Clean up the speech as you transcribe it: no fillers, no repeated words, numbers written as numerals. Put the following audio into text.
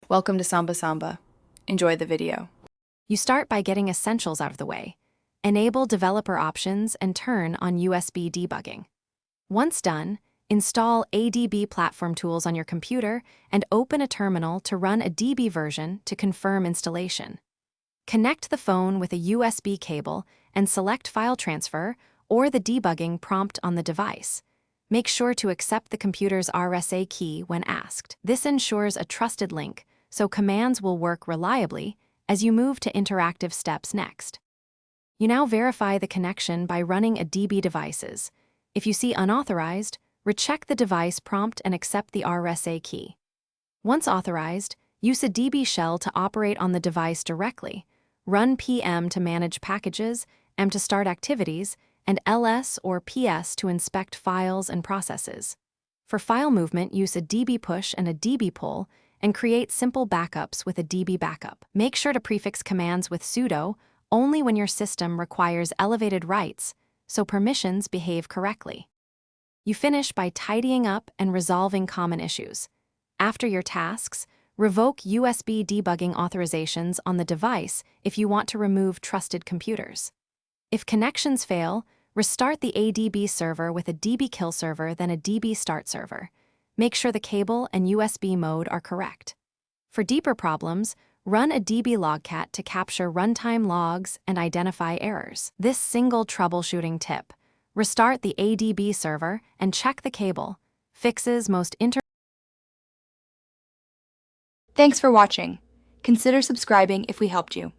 Welcome to Samba Samba. Enjoy the video. You start by getting essentials out of the way. Enable developer options and turn on USB debugging. Once done, install ADB platform tools on your computer and open a terminal to run a DB version to confirm installation. Connect the phone with a USB cable and select file transfer or the debugging prompt on the device. Make sure to accept the computer's RSA key when asked. This ensures a trusted link, so commands will work reliably as you move to interactive steps next. You now verify the connection by running a DB devices. If you see unauthorized, recheck the device prompt and accept the RSA key. Once authorized, use a DB shell to operate on the device directly. Run PM to manage packages, M to start activities, and LS or PS to inspect files and processes. For file movement, use a DB push and a DB pull, and create simple backups with a DB backup. Make sure to prefix commands with sudo only when your system requires elevated rights, so permissions behave correctly. You finish by tidying up and resolving common issues. After your tasks, revoke USB debugging authorizations on the device if you want to remove trusted computers. If connections fail, restart the ADB server with a DB kill server, then a DB start server. Make sure the cable and USB mode are correct. For deeper problems, run a DB logcat to capture runtime logs and identify errors. This single troubleshooting tip: restart the ADB server and check the cable. Fixes most Thanks for watching. Consider subscribing if we helped you.